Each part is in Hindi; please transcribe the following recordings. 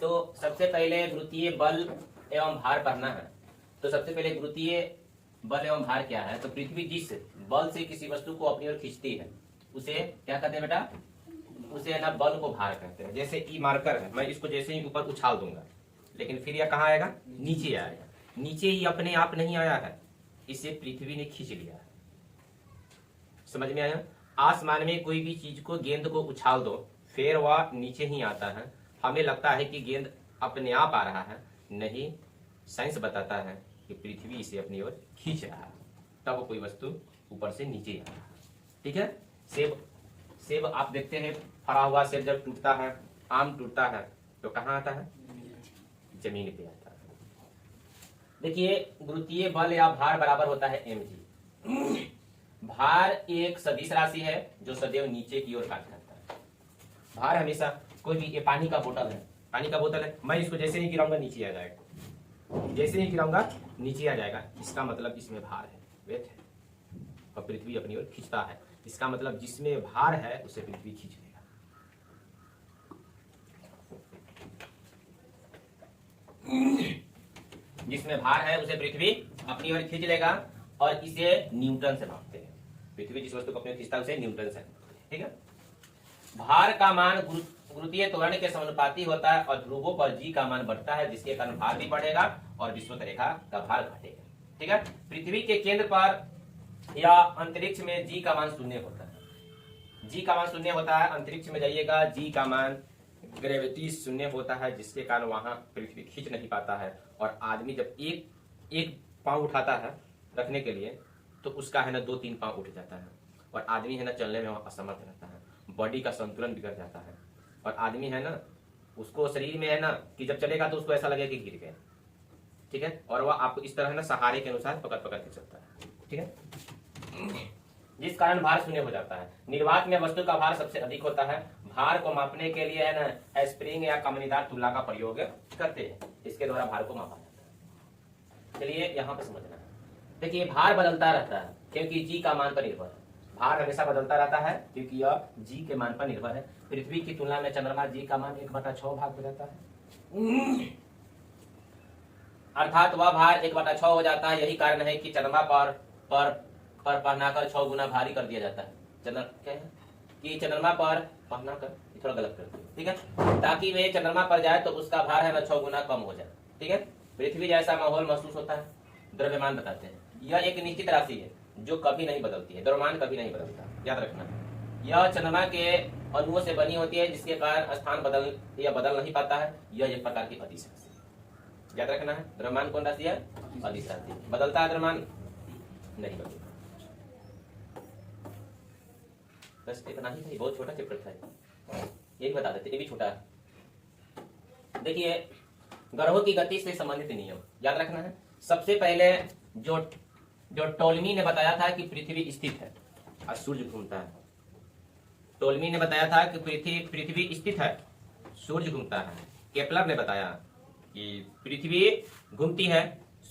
तो सबसे पहले गुरुत्वीय बल एवं भार पढ़ना है। तो सबसे पहले गुरुत्वीय बल एवं भार क्या है? तो पृथ्वी जिस बल से किसी वस्तु को अपनी ओर खींचती है उसे क्या कहते हैं बेटा? उसे है ना बल को भार कहते हैं। जैसे ई मार्कर है, मैं इसको जैसे ही ऊपर उछाल दूंगा लेकिन फिर यह कहाँ आएगा? नीचे आएगा। नीचे ही अपने आप नहीं आया है, इसे पृथ्वी ने खींच लिया है। समझ में आया? आसमान में कोई भी चीज को, गेंद को उछाल दो फिर वह नीचे ही आता है। हमें लगता है कि गेंद अपने आप आ रहा है, नहीं, साइंस बताता है कि पृथ्वी इसे अपनी ओर खींच रहा है, तब कोई वस्तु ऊपर से नीचे आ रहा है। ठीक है। सेब सेब आप देखते हैं, फरा हुआ सेब जब टूटता है, आम टूटता है तो कहाँ आता है? जमीन पे आता है। देखिए, गुरुत्वीय बल या भार बराबर होता है mg। भार एक सदिश राशि है जो सदैव नीचे की ओर कार्य करता है। भार हमेशा, कोई भी, ये पानी का बोतल है, पानी का बोतल है, मैं इसको जैसे ही गिराऊंगा नीचे आ जाएगा, जैसे ही गिराऊंगा नीचे आ जाएगा। इसका मतलब इसमें भार है, वेट है, और पृथ्वी अपनी ओर खींचता है। इसका मतलब जिसमें भार है उसे पृथ्वी खींच लेगा। जिसमें भार है उसे पृथ्वी अपनी ओर खींच लेगा, और इसे न्यूटन से मापते हैं। पृथ्वी जिस वस्तु को अपनी ओर खींचता है उसे न्यूटन से मापते हैं। ठीक है। भार का मान गुरुत्वीय त्वरण के समानुपाती होता है, और ध्रुवों पर जी का मान बढ़ता है, जिसके कारण भार भी बढ़ेगा और विषुवत रेखा का भार घटेगा। ठीक है। पृथ्वी के केंद्र पर या अंतरिक्ष में जी का मान शून्य होता है। जी का मान शून्य होता है। अंतरिक्ष में जाइएगा, जी का मान, ग्रेविटी शून्य होता है, जिसके कारण वहां पृथ्वी खींच नहीं पाता है। और आदमी जब एक पांव उठाता है रखने के लिए तो उसका है ना 2-3 पांव उठ जाता है, और आदमी है ना चलने में वहां असमर्थ रहता है। बॉडी का संतुलन बिगड़ जाता है, और आदमी है ना, उसको शरीर में है ना कि जब चलेगा तो उसको ऐसा लगेगा कि गिर गया। ठीक है। और वह आपको इस तरह ना सहारे के अनुसार पकड़ पकड़ के चलता है। ठीक है। जिस कारण भार शून्य हो जाता है। निर्वात में वस्तु का भार सबसे अधिक होता है। भार को मापने के लिए है ना स्प्रिंग या कमनीदार तुला का प्रयोग करते हैं, इसके द्वारा भार को मापा जाता है। चलिए यहाँ पे समझना है। देखिए, भार बदलता रहता है क्योंकि जी का मान पर निर्भर है। भार हमेशा बदलता रहता है क्योंकि यह जी के मान पर निर्भर है। पृथ्वी की तुलना में चंद्रमा जी का मान 1/6 भाग हो जाता है, अर्थात वह भार 1/6 हो जाता है। यही कारण है कि चंद्रमा पर पहनाकर 6 गुना भारी कर दिया जाता है। क्या है कि चंद्रमा पर पहनाकर, थोड़ा गलत कर दिया, ठीक है, ताकि वे चंद्रमा पर जाए तो उसका भार है ना 6 गुना कम हो जाए। ठीक है। पृथ्वी जैसा माहौल महसूस होता है। द्रव्यमान बताते हैं, यह एक निश्चित राशि है जो कभी नहीं बदलती है। द्रव्यमान कभी नहीं बदलता, याद रखना। यह चंद्रमा के अणुओं से बनी होती है, जिसके कारण स्थान बदल नहीं पाता है। यह एक प्रकार की अदिश राशि है, याद रखना है। द्रव्यमान कौन राशि है? अदिश राशि। बदलता है द्रव्यमान? नहीं बदलता। बस इतना ही था, बहुत छोटा चैप्टर था, यही बता देते, ये भी छोटा है। देखिए, ग्रहों की गति से संबंधित नियम याद रखना है। सबसे पहले जो टोलमी ने बताया था कि पृथ्वी स्थित है और सूर्य घूमता है। टोलमी ने बताया था कि पृथ्वी स्थित है, सूर्य घूमता है। केपलर ने बताया कि पृथ्वी घूमती है,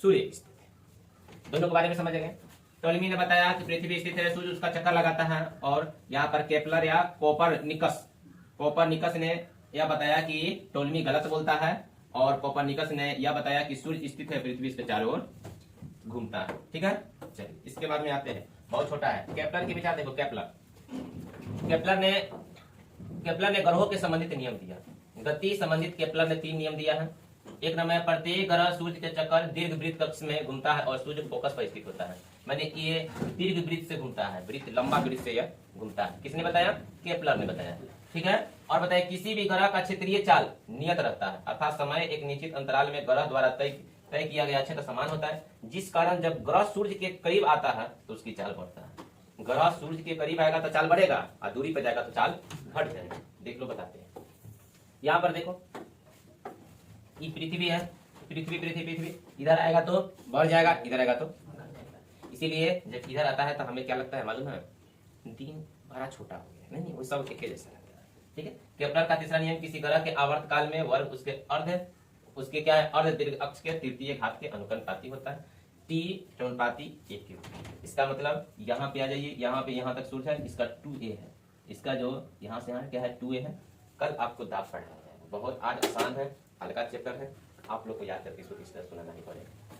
सूर्य स्थित है। दोनों के बारे में समझ गए। टोलमी ने बताया कि पृथ्वी स्थित है, सूर्य उसका चक्कर लगाता है। और यहाँ पर केपलर या कोपरनिकस ने यह बताया कि टोलमी गलत बोलता है, और कोपरनिकस ने यह बताया कि सूर्य स्थित है, पृथ्वी इसके चारों ओर घूमता है। ठीक है। चलिए, इसके बाद में आते हैं, बहुत छोटा है। केपलर के विचार देखो। केपलर ने ग्रहों के संबंधित नियम दिया। गति संबंधित केपलर ने 3 नियम दिया है। एक नंबर है, प्रत्येक ग्रह सूर्य के चक्कर दीर्घ वृत्त कक्ष में घूमता है और सूर्य फोकस पर स्थित होता है। मैंने ये दीर्घ वृत्त से घूमता है, वृत्त लंबा वृत्त से यह घूमता है। किसने बताया? केपलर ने बताया। ठीक है। और बताया, किसी भी ग्रह का क्षेत्रीय चाल नियत रहता है, अर्थात समय एक निश्चित अंतराल में ग्रह द्वारा तय किया गया क्षेत्र समान होता है, जिस कारण जब ग्रह सूर्य के करीब आता है तो उसकी चाल बढ़ता है। ग्रह सूर्य के करीब आएगा तो चाल बढ़ेगा, और दूरी पर जाएगा तो चाल घट जाएगा। देख लो, बताते हैं। यहाँ पर देखो, ये पृथ्वी है, पृथ्वी इधर आएगा तो बढ़ जाएगा, इधर आएगा तो घट जाएगा। इसीलिए जब इधर आता है तो हमें क्या लगता है मालूम है? दिन बड़ा छोटा हो गया। नहीं, वो सब एक जैसा लगता है। ठीक है। केपलर का तीसरा नियम, किसी ग्रह के आवर्त काल में वर्ग उसके क्या है, अर्ध दीर्घ अक्ष के तृतीय घात के अनुकंपाती होता है। T/1 इसका मतलब यहाँ पे आ जाइए, यहाँ पे यहाँ तक सूर्य है, इसका 2a है, इसका जो यहाँ से यहाँ क्या है 2a है। कल आपको दाब पढ़ाया जाएगा, बहुत आज आसान है, हल्का चैप्टर है, आप लोग को याद करके इसको किस तरह सुनाना ही पड़ेगा।